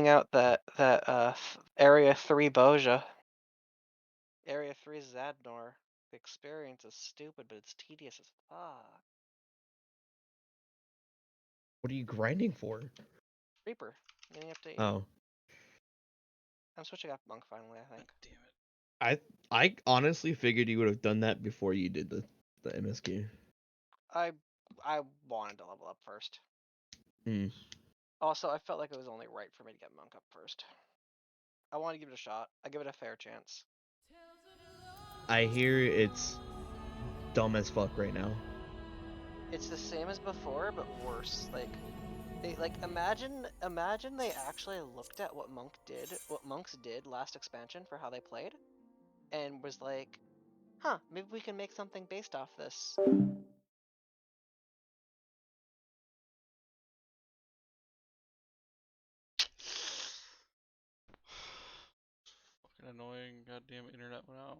out that Area 3 Boja. Area 3 Zadnor. The experience is stupid, but it's tedious as fuck. What are you grinding for? Reaper. Getting update. Oh, I'm switching up Monk finally, I God think. damn it. I honestly figured you would have done that before you did the MSQ. I wanted to level up first. Hmm. Also, I felt like it was only right for me to get Monk up first. I want to give it a shot. I give it a fair chance. I hear it's dumb as fuck right now. It's the same as before, but worse. Imagine they actually looked at what monks did last expansion for how they played, and was like, huh, maybe we can make something based off this. Fucking annoying. Goddamn internet went out.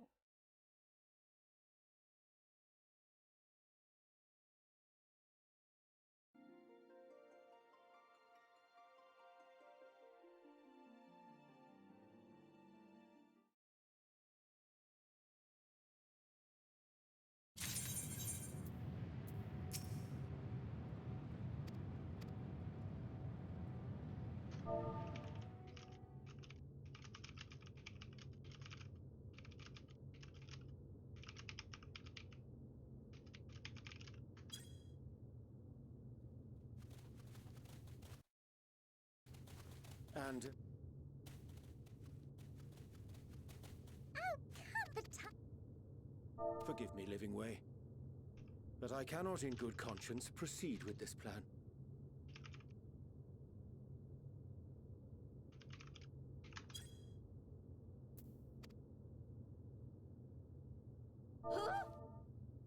And forgive me, Living Way, but I cannot in good conscience proceed with this plan. Huh?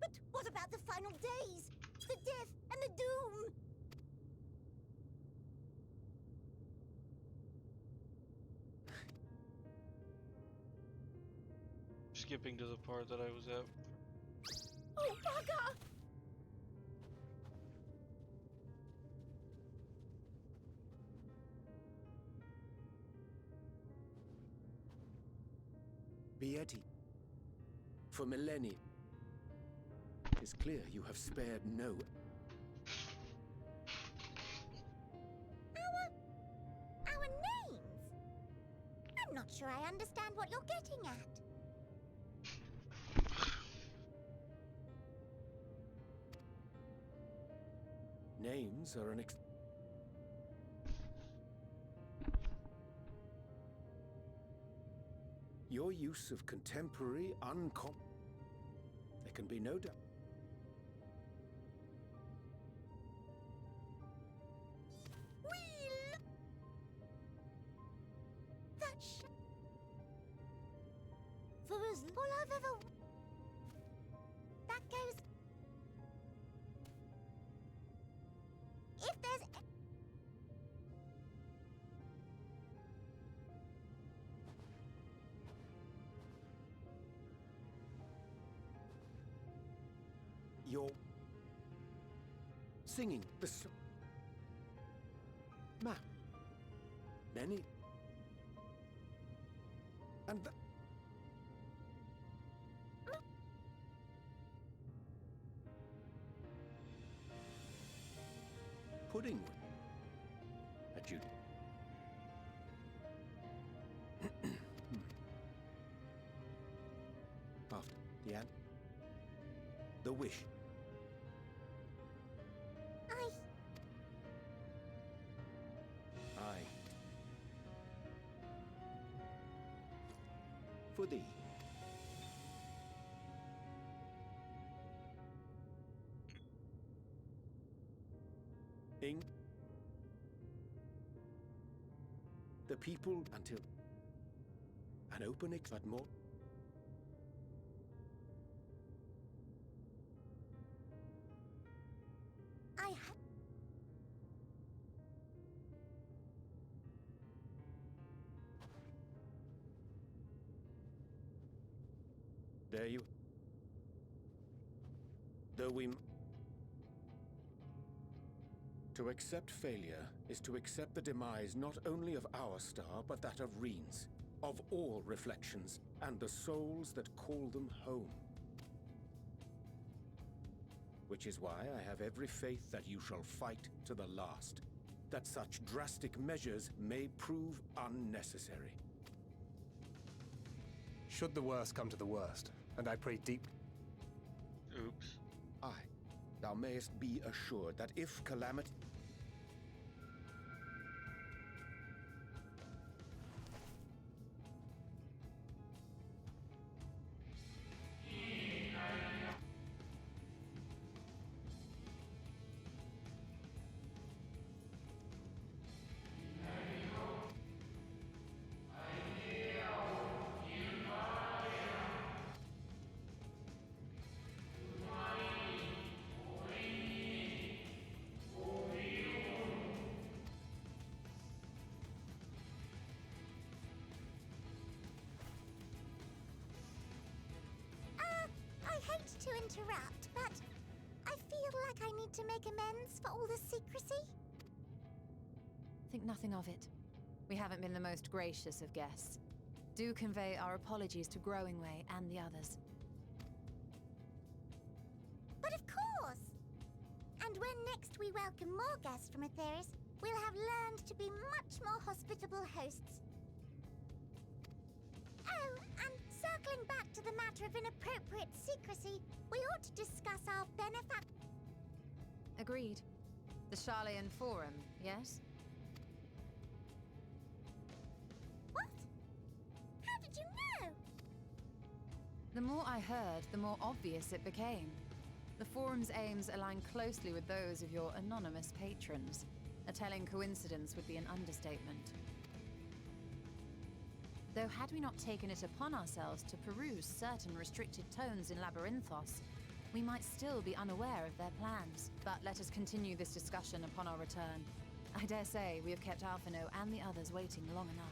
But what about the final days? The death and the doom? Skipping to the part that I was at. Oh, bugger! Beati, for millennia, it's clear you have spared no. Our names? I'm not sure I understand what you're getting at. Names are an Your use of contemporary, there can be no doubt. For as all I've ever... That goes... If there's... You're singing the song. Map. Many. And pudding. A Judy. After the ad. The wish. Aye. For thee. Ing. The people until an open but more. I have... There you. Though we. To accept failure is to accept the demise not only of our star, but that of Reen's, of all reflections, and the souls that call them home. Which is why I have every faith that you shall fight to the last, that such drastic measures may prove unnecessary. Should the worst come to the worst, and I pray deep. Oops. Aye, thou mayest be assured that if calamity... I hate to interrupt, but I feel like I need to make amends for all the secrecy. Think nothing of it. We haven't been the most gracious of guests. Do convey our apologies to Growingway and the others. But of course! And when next we welcome more guests from Aetheris, we'll have learned to be much more hospitable hosts. Oh, and circling back to the matter of inappropriate secrecy, we ought to discuss our Agreed. The Charlayan Forum, yes? What? How did you know? The more I heard, the more obvious it became. The Forum's aims align closely with those of your anonymous patrons. A telling coincidence would be an understatement. Though had we not taken it upon ourselves to peruse certain restricted tones in Labyrinthos, we might still be unaware of their plans. But let us continue this discussion upon our return. I dare say we have kept Alphino and the others waiting long enough.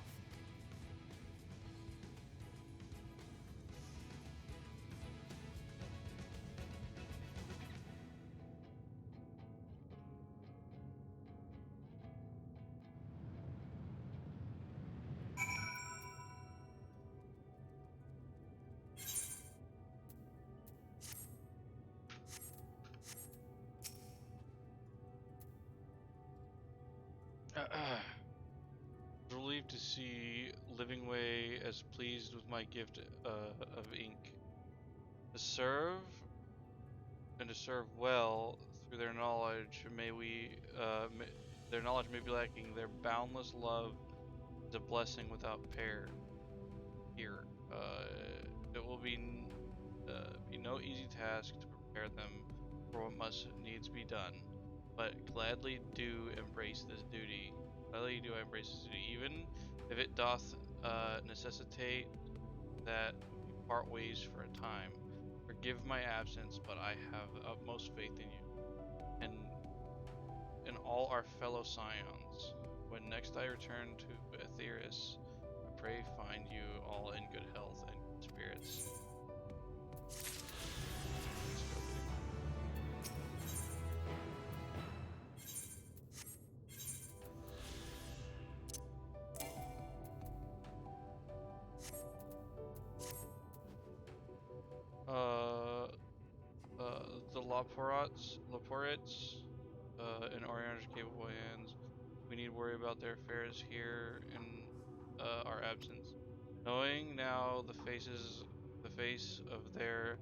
Relieved to see Livingway as pleased with my gift of ink. To serve and to serve well through their knowledge their knowledge may be lacking. Their boundless love is a blessing without here. It will be no easy task to prepare them for what must needs be done, but gladly do embrace this duty. Gladly do I embrace this duty, even if it doth necessitate that we part ways for a time. Forgive my absence, but I have the utmost faith in you, and in all our fellow scions. When next I return to Aetheris, I pray find you all in good health and good spirits. The Laporets, and Oriana's capable hands. We need worry about their affairs here in our absence. Knowing now the face of their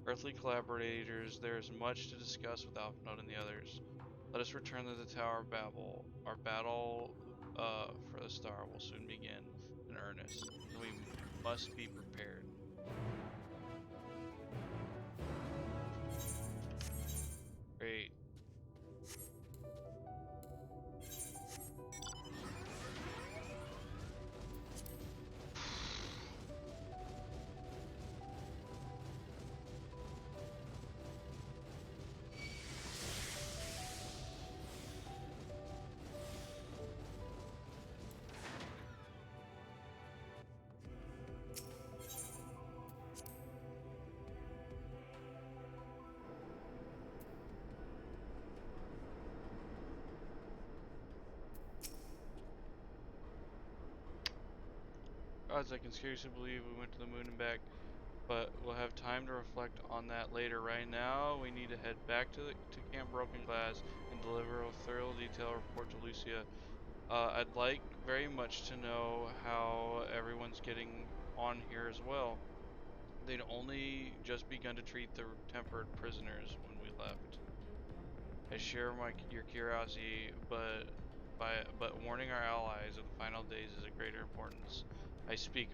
earthly collaborators, there is much to discuss with Alphinaud and the others. Let us return to the Tower of Babel. Our battle for the star will soon begin in earnest, and we must be prepared. Great. gods, I can seriously believe we went to the moon and back, but we'll have time to reflect on that later. Right now, we need to head back to Camp Broken Glass and deliver a thorough detailed report to Lucia. I'd like very much to know how everyone's getting on here as well. They'd only just begun to treat the tempered prisoners when we left. I share your curiosity, but warning our allies of the final days is of greater importance. I speak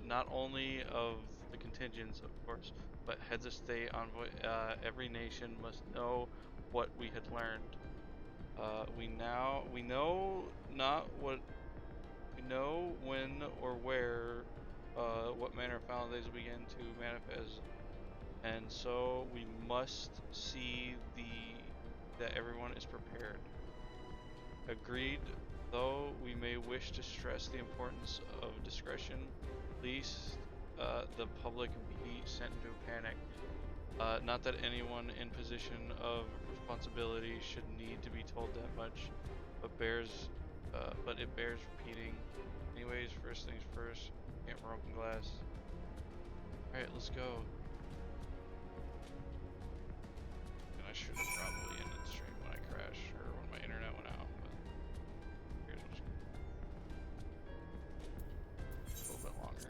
not only of the contingents, of course, but heads of state, envoy. Every nation must know what we had learned. We know not what we know when or where, what manner of final days will begin to manifest, and so we must see that everyone is prepared. Agreed, though we may wish to stress the importance of discretion, lest the public be sent into a panic. Not that anyone in position of responsibility should need to be told that much, but it bears repeating. Anyways, first things first, Camp Broken Glass. Alright, let's go. And I should have probably ended the stream when I crashed or when my internet went out, but here's what's a little bit longer.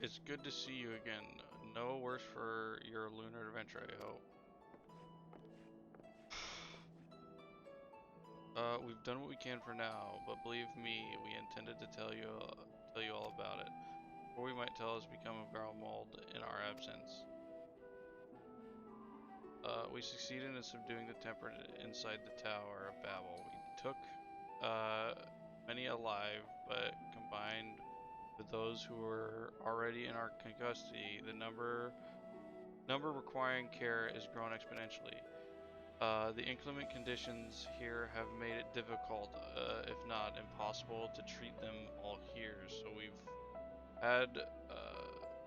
It's good to see you again. No worse for your lunar adventure, I hope. We've done what we can for now, but believe me, we intended to tell you all about it, or we might tell us become a barrel mold in our absence. We succeeded in subduing the tempered inside the Tower of Babel. We took many alive, but combined with those who were already in our custody, the number requiring care is grown exponentially. The inclement conditions here have made it difficult, if not impossible, to treat them all here. So we've had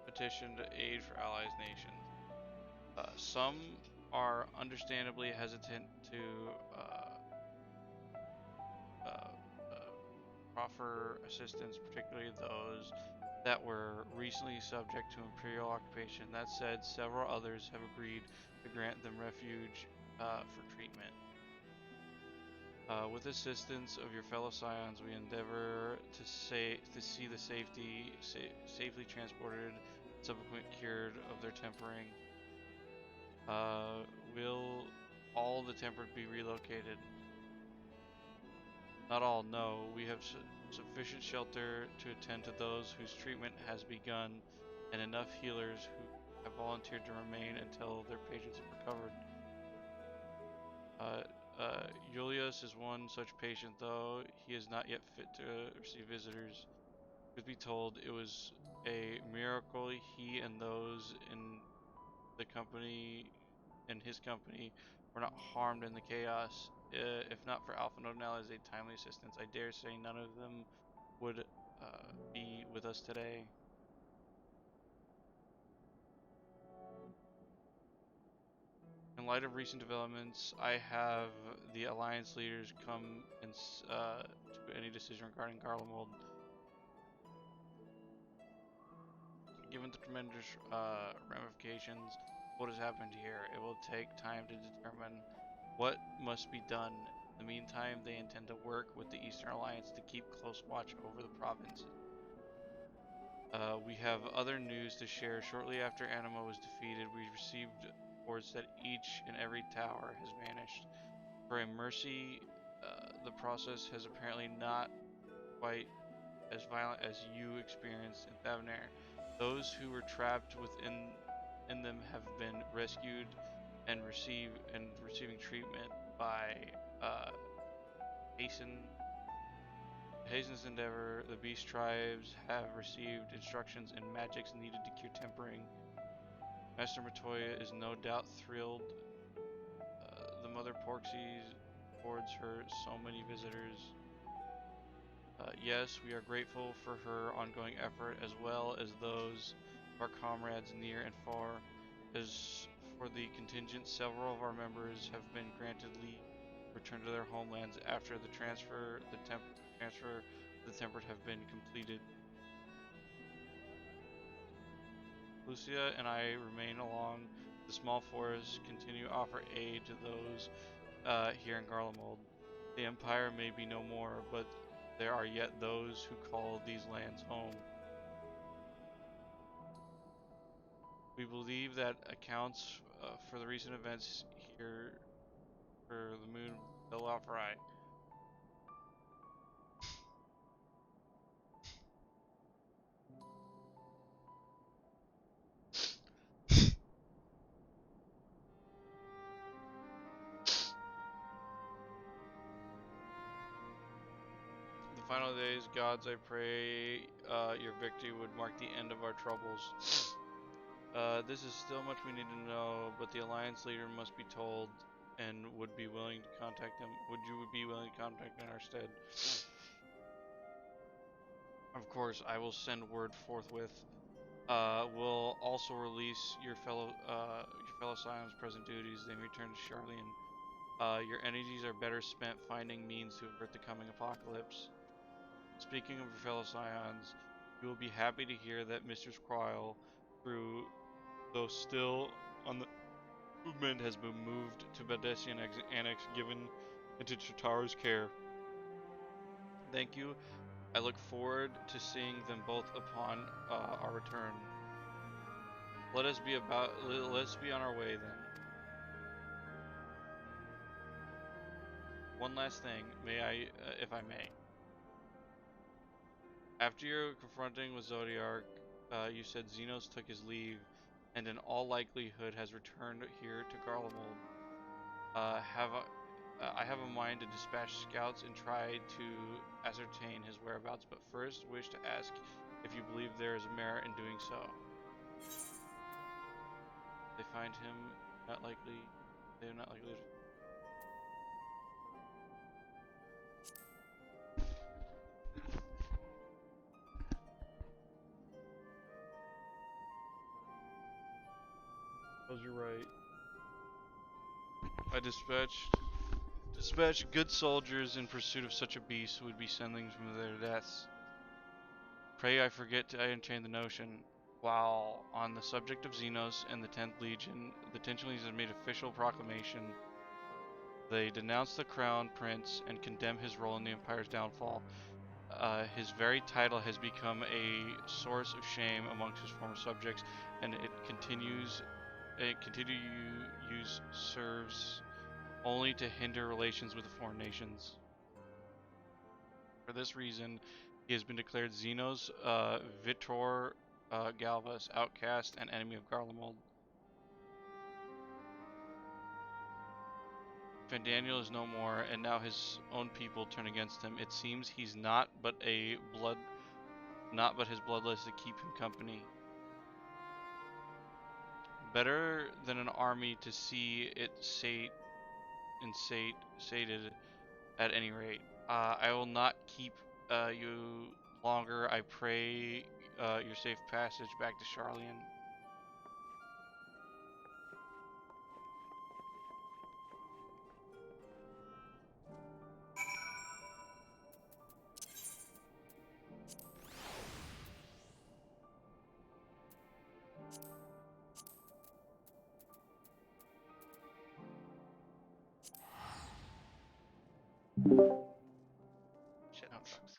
petitioned aid for allies nations. Some are understandably hesitant to proffer assistance, particularly those that were recently subject to imperial occupation. That said, several others have agreed to grant them refuge for treatment. With assistance of your fellow scions, we endeavor to see the safely transported, subsequent cured of their tempering. Will all the tempered be relocated? Not all, no. We have sufficient shelter to attend to those whose treatment has begun, and enough healers who have volunteered to remain until their patients have recovered. Julius is one such patient, though he is not yet fit to receive visitors. Truth be told, it was a miracle he and those in his company were not harmed in the chaos. If not for Alpha Nodal as a timely assistance, I dare say none of them would be with us today. In light of recent developments, I have the Alliance leaders come and to any decision regarding Garlemald. Given the tremendous ramifications of what has happened here, it will take time to determine what must be done. In the meantime, they intend to work with the Eastern Alliance to keep close watch over the province. We have other news to share. Shortly after Anima was defeated, we received reports that each and every tower has vanished. For a mercy, the process has apparently not quite as violent as you experienced in Thavnair. Those who were trapped in them have been rescued and receiving treatment by uh, Hasten. Hasten's endeavor. The beast tribes have received instructions and magics needed to cure tempering. Master Matoya is no doubt thrilled. The mother Porxie affords her so many visitors. Yes, we are grateful for her ongoing effort as well as those of our comrades near and far. As for the contingent, several of our members have been granted leave to return to their homelands after the transfer of the temperate have been completed. Lucia and I remain along the small forest, continue to offer aid to those here in Garlemald. The Empire may be no more, but there are yet those who call these lands home. We believe that accounts for the recent events here for the moon Belafri. The final days, gods, I pray your victory would mark the end of our troubles. This is still much we need to know, but the Alliance leader must be told and would be willing to contact him. Would you be willing to contact in our stead? Of course, I will send word forthwith. We'll also release your fellow Scions' present duties. Then return to Charlian. Your energies are better spent finding means to avert the coming apocalypse. Speaking of your fellow Scions, you will be happy to hear that Mr. Squile, though still on the movement, has been moved to Badesian Annex, given into Chitaro's care. Thank you. I look forward to seeing them both upon our return. Let's be on our way then. One last thing, if I may. After your confronting with Zodiark, you said Xenos took his leave, and in all likelihood has returned here to Garlemald. I have a mind to dispatch scouts and try to ascertain his whereabouts, but first wish to ask if you believe there is merit in doing so. They find him not likely. They are not likely to. You're right. I dispatch good soldiers in pursuit of such a beast who would be sending from their deaths. Pray I forget to entertain the notion. While on the subject of Xenos and the 10th Legion, the 10th Legion has made official proclamation. They denounce the Crown Prince and condemn his role in the Empire's downfall. His very title has become a source of shame amongst his former subjects, and serves only to hinder relations with the foreign nations. For this reason, he has been declared Xenos Vitor Galvas, outcast and enemy of Garlemald. Fandaniel is no more, and now his own people turn against him. It seems he's not but his bloodlust to keep him company. Better than an army to see it sated at any rate. I will not keep you longer. I pray your safe passage back to Charlian. Shit, that sucks.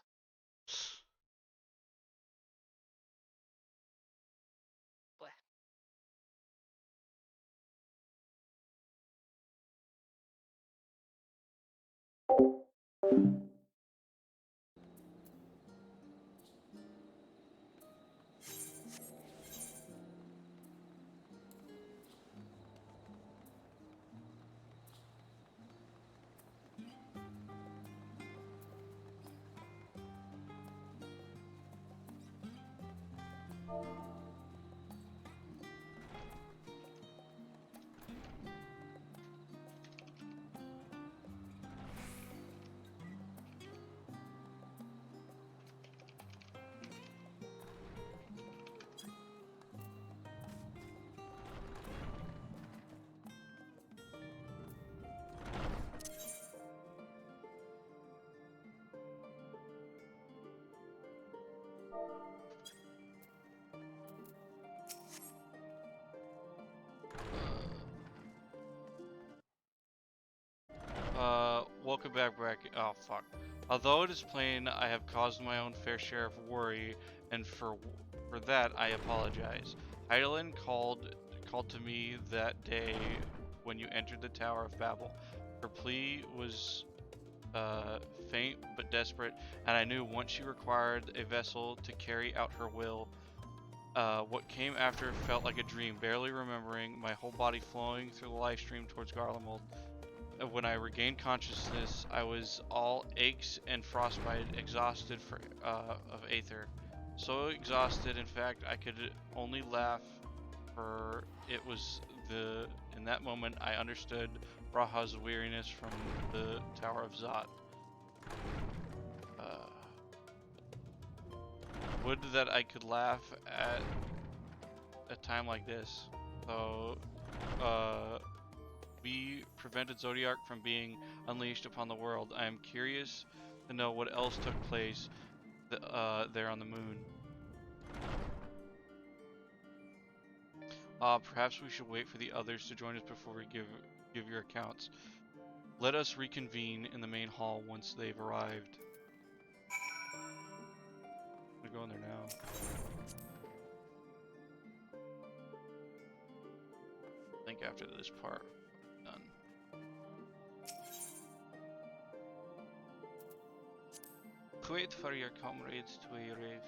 Bleh. Welcome back, Bracket. Oh, fuck. Although it is plain I have caused my own fair share of worry, and for that I apologize. Heidelin called to me that day when you entered the Tower of Babel. Her plea was faint but desperate, and I knew once she required a vessel to carry out her will. What came after felt like a dream, barely remembering, my whole body flowing through the life stream towards Garlemald. When I regained consciousness, I was all aches and frostbite, exhausted of Aether. So exhausted, in fact, I could only laugh, for it was in that moment I understood Raha's weariness from the Tower of Zot. Would that I could laugh at a time like this. So, we prevented Zodiac from being unleashed upon the world. I am curious to know what else took place there on the moon. Perhaps we should wait for the others to join us before we give your accounts. Let us reconvene in the main hall once they've arrived. I'm gonna go in there now. I think after this part, done. Wait for your comrades to arrive.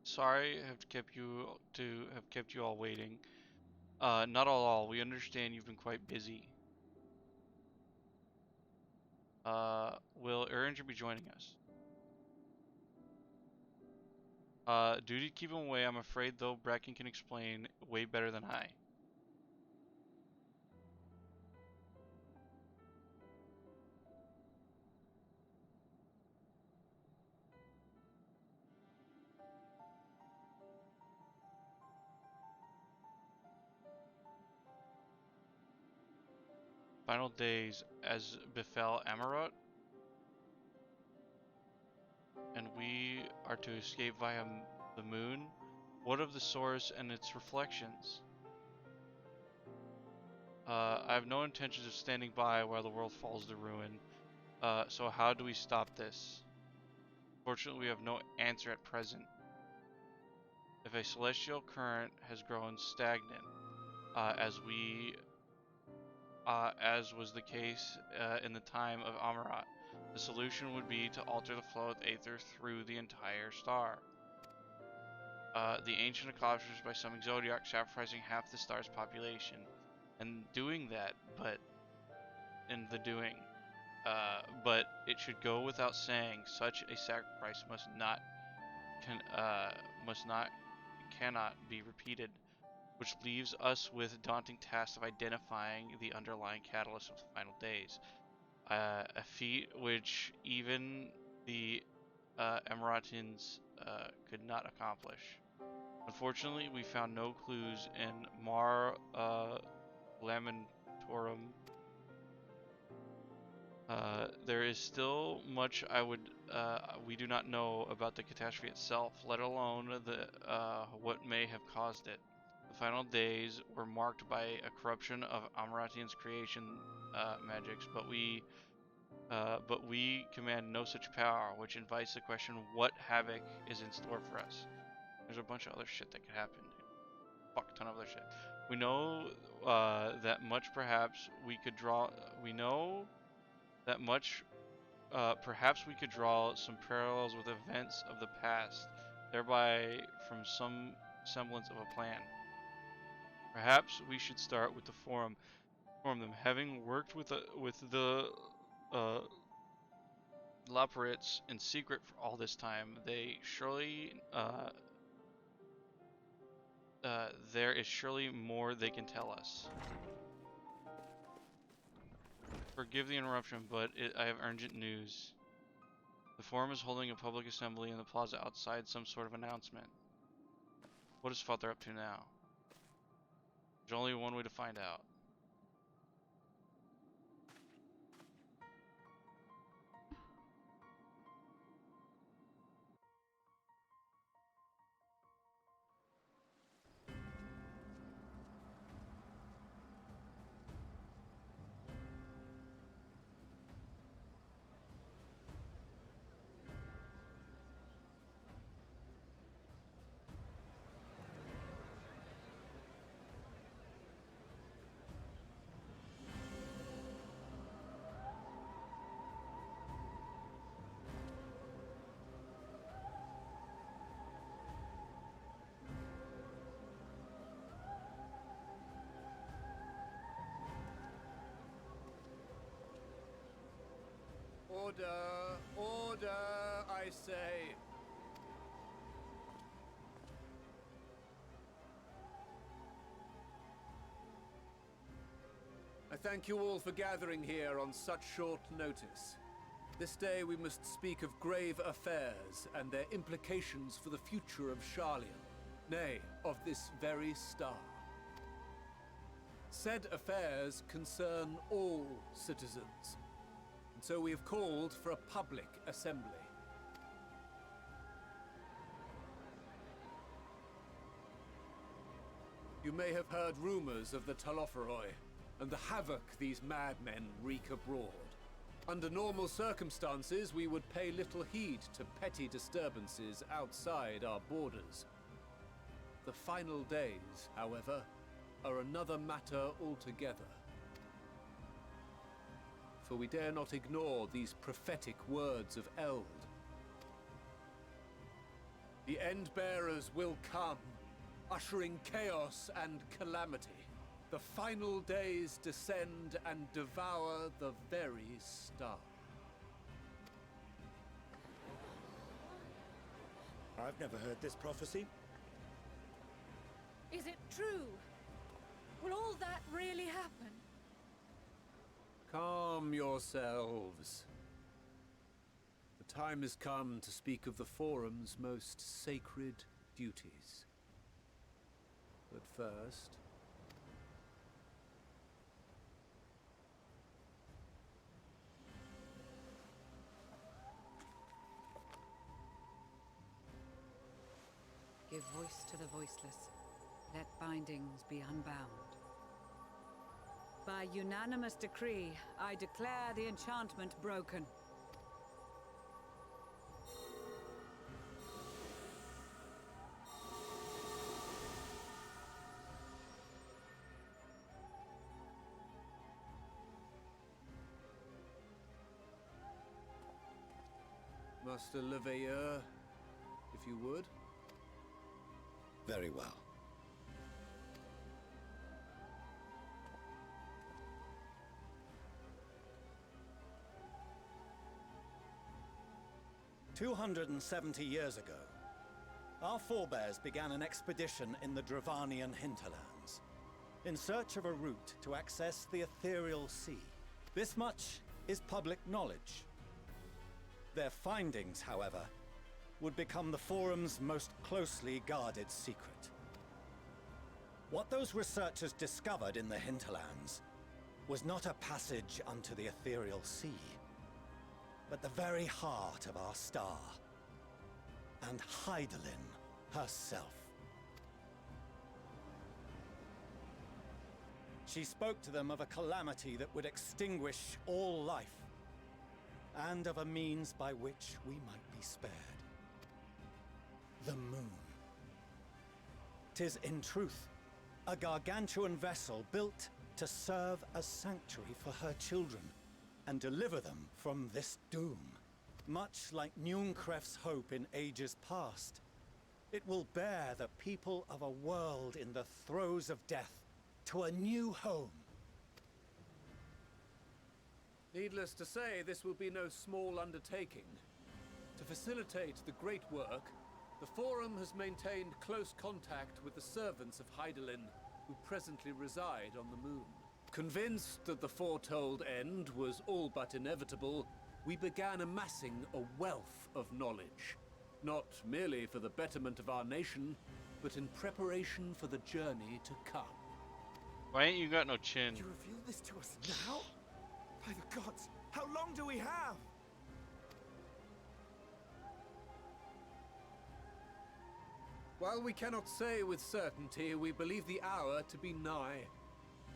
Sorry, have kept you all waiting. Not all. We understand you've been quite busy. Will Erringer be joining us? Due to keep him away, I'm afraid, though Bracken can explain way better than I. Final days as befell Amarot, and we are to escape via the moon. What of the source and its reflections? I have no intentions of standing by while the world falls to ruin. So how do we stop this? Fortunately, we have no answer at present. If a celestial current has grown stagnant, as was the case in the time of Amarat, the solution would be to alter the flow of Aether through the entire star. The ancient accomplished by summoning Zodiac, sacrificing half the star's population, and doing that, but it should go without saying, such a sacrifice cannot be repeated, which leaves us with daunting task of identifying the underlying catalyst of the final days. A feat which even the Emiratians could not accomplish. Unfortunately, we found no clues in Mar Lamentorum. There is still much we do not know about the catastrophe itself, let alone what may have caused it. The final days were marked by a corruption of Amaratian's creation magics, but we command no such power, which invites the question: what havoc is in store for us? There's a bunch of other shit that could happen. Fuck ton of other shit. We know that much. Perhaps we could draw. We know that much. Perhaps we could draw some parallels with events of the past, thereby from some semblance of a plan. Perhaps we should start with the form them. Having worked with the Laparates in secret for all this time, there is surely more they can tell us. Forgive the interruption, but I have urgent news. The forum is holding a public assembly in the plaza outside, some sort of announcement. What is Father up to now? There's only one way to find out. Order! Order, I say! I thank you all for gathering here on such short notice. This day we must speak of grave affairs and their implications for the future of Sharlayan, nay, of this very star. Said affairs concern all citizens, and so we have called for a public assembly. You may have heard rumors of the Talopheroi, and the havoc these madmen wreak abroad. Under normal circumstances, we would pay little heed to petty disturbances outside our borders. The final days, however, are another matter altogether. For we dare not ignore these prophetic words of Eld. The End-Bearers will come, ushering chaos and calamity. The final days descend and devour the very star. I've never heard this prophecy. Is it true? Will all that really happen? Calm yourselves. The time has come to speak of the Forum's most sacred duties. But first... Give voice to the voiceless. Let bindings be unbound. By unanimous decree, I declare the enchantment broken. Master Leveilleur, if you would. Very well. "270 years ago, our forebears began an expedition in the Dravanian hinterlands, in search of a route to access the ethereal sea. This much is public knowledge. Their findings, however, would become the Forum's most closely guarded secret. What those researchers discovered in the hinterlands was not a passage unto the ethereal sea, but the very heart of our star, and Hydaelyn herself. She spoke to them of a calamity that would extinguish all life, and of a means by which we might be spared. The moon. 'Tis in truth a gargantuan vessel built to serve as sanctuary for her children and deliver them from this doom. Much like Nunkref's hope in ages past, it will bear the people of a world in the throes of death to a new home. Needless to say, this will be no small undertaking. To facilitate the great work, the Forum has maintained close contact with the servants of Hydaelyn, who presently reside on the moon. Convinced that the foretold end was all but inevitable, we began amassing a wealth of knowledge, not merely for the betterment of our nation, but in preparation for the journey to come. Why ain't you got no chin? You reveal this to us now? By the gods, how long do we have? While we cannot say with certainty, we believe the hour to be nigh.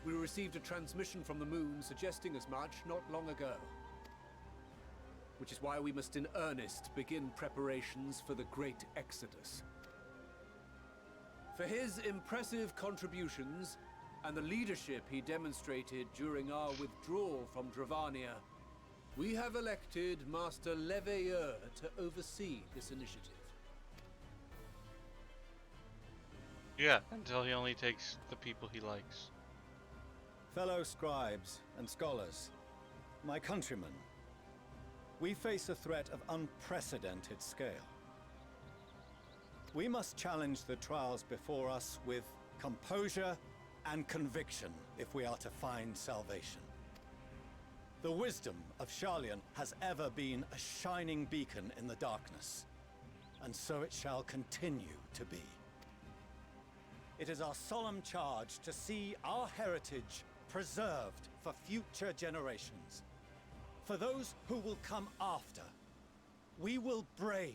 We received a transmission from the moon suggesting as much not long ago. Which is why we must in earnest begin preparations for the Great Exodus. For his impressive contributions and the leadership he demonstrated during our withdrawal from Dravania, we have elected Master Leveilleur to oversee this initiative. Yeah, until he only takes the people he likes. Fellow scribes and scholars, my countrymen, we face a threat of unprecedented scale. We must challenge the trials before us with composure and conviction if we are to find salvation. The wisdom of Sharlayan has ever been a shining beacon in the darkness, and so it shall continue to be. It is our solemn charge to see our heritage preserved for future generations. For those who will come after, we will brave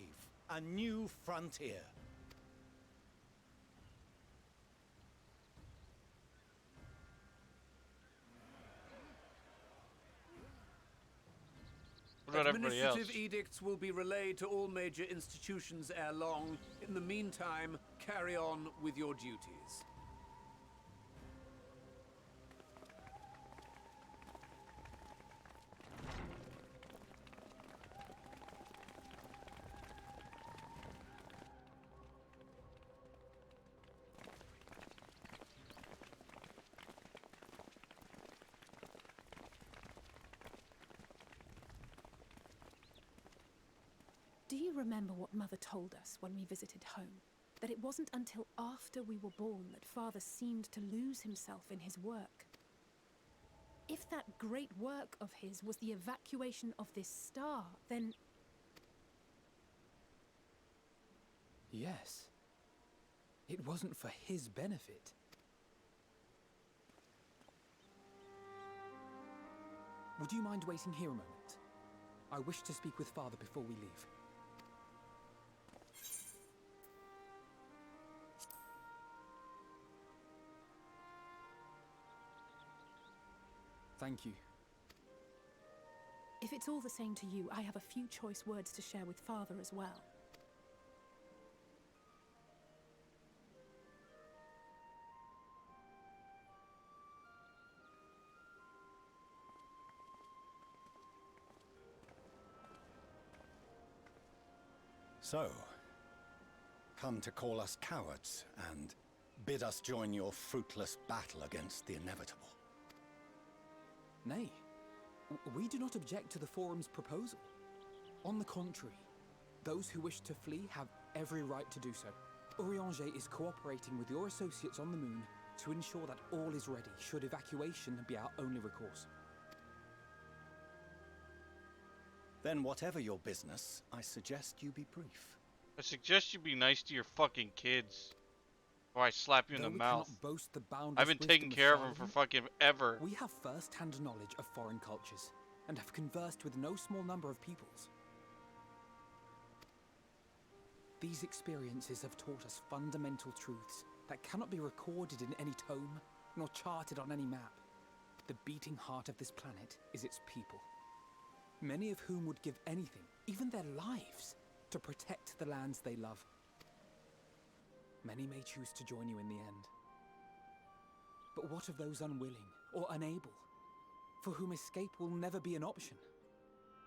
a new frontier. What about everybody else? Administrative edicts will be relayed to all major institutions ere long. In the meantime, carry on with your duties. Do you remember what Mother told us when we visited home? That it wasn't until after we were born that Father seemed to lose himself in his work. If that great work of his was the evacuation of this star, then... Yes. It wasn't for his benefit. Would you mind waiting here a moment? I wish to speak with Father before we leave. Thank you. If it's all the same to you, I have a few choice words to share with Father as well. So, come to call us cowards and bid us join your fruitless battle against the inevitable. Nay, we do not object to the Forum's proposal. On the contrary, those who wish to flee have every right to do so. Urianger is cooperating with your associates on the moon to ensure that all is ready should evacuation be our only recourse. Then whatever your business, I suggest you be brief. I suggest you be nice to your fucking kids. Or I slap you in Though the we mouth. cannot boast the boundless I've been taking wisdom care of them for Sharlayan, fucking ever. we have first-hand knowledge of foreign cultures, and have conversed with no small number of peoples. These experiences have taught us fundamental truths that cannot be recorded in any tome, nor charted on any map. The beating heart of this planet is its people, many of whom would give anything, even their lives, to protect the lands they love. Many may choose to join you in the end. But what of those unwilling or unable, for whom escape will never be an option?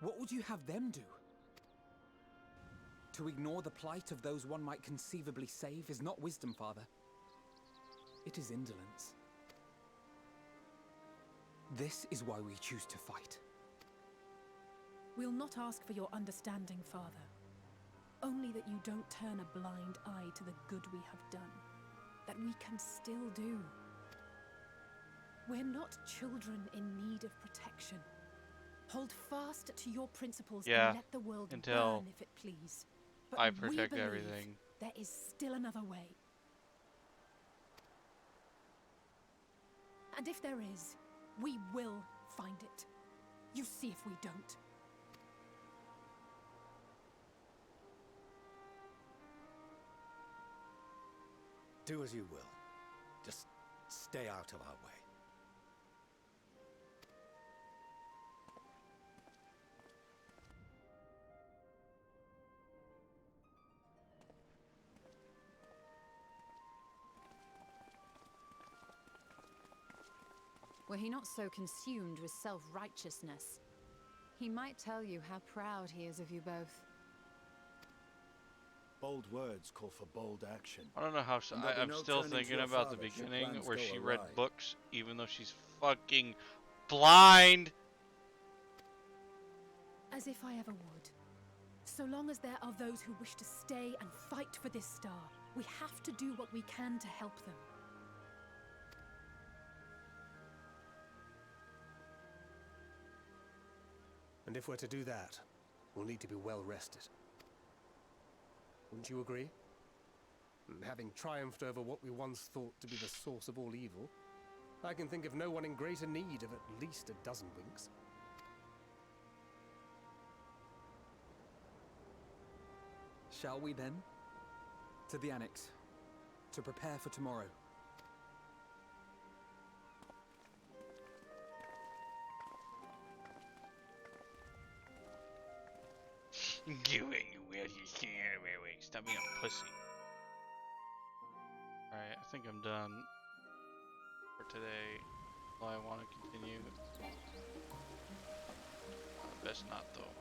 What would you have them do? To ignore the plight of those one might conceivably save is not wisdom, Father. It is indolence. This is why we choose to fight. We'll not ask for your understanding, Father. Only that you don't turn a blind eye to the good we have done, that we can still do. We're not children in need of protection, Hold fast to your principles Yeah, and let the world until burn if it please. But I we protect believe everything. there is still another way. And if there is, we will find it. You see if we don't. Do as you will. Just stay out of our way. Were he not so consumed with self-righteousness, he might tell you how proud he is of you both. Bold words call for bold action. I don't know how. And there'll be I'm no still turning to thinking your about the father should beginning plans where go she read awry. books, even though she's fucking blind. As if I ever would. So long as there are those who wish to stay and fight for this star, we have to do what we can to help them. And if we're to do that, we'll need to be well rested. Wouldn't you agree? And having triumphed over what we once thought to be the source of all evil, I can think of no one in greater need of at least a dozen winks. Shall we then? To the Annex, to prepare for tomorrow. Do it, you will. You can't. Wait. Stop being a pussy. Alright, I think I'm done for today. I want to continue. Best not though,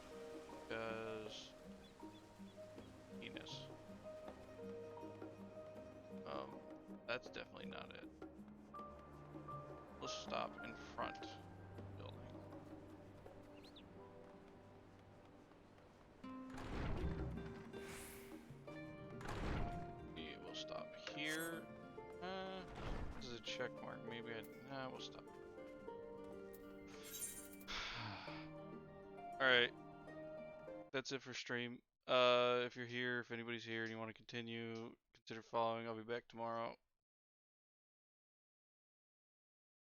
because penis. That's definitely not it. Let's stop in front of the building. We'll stop here. This is a check mark. Maybe we'll stop. Alright. That's it for stream. If you're here, if anybody's here and you want to continue, consider following. I'll be back tomorrow.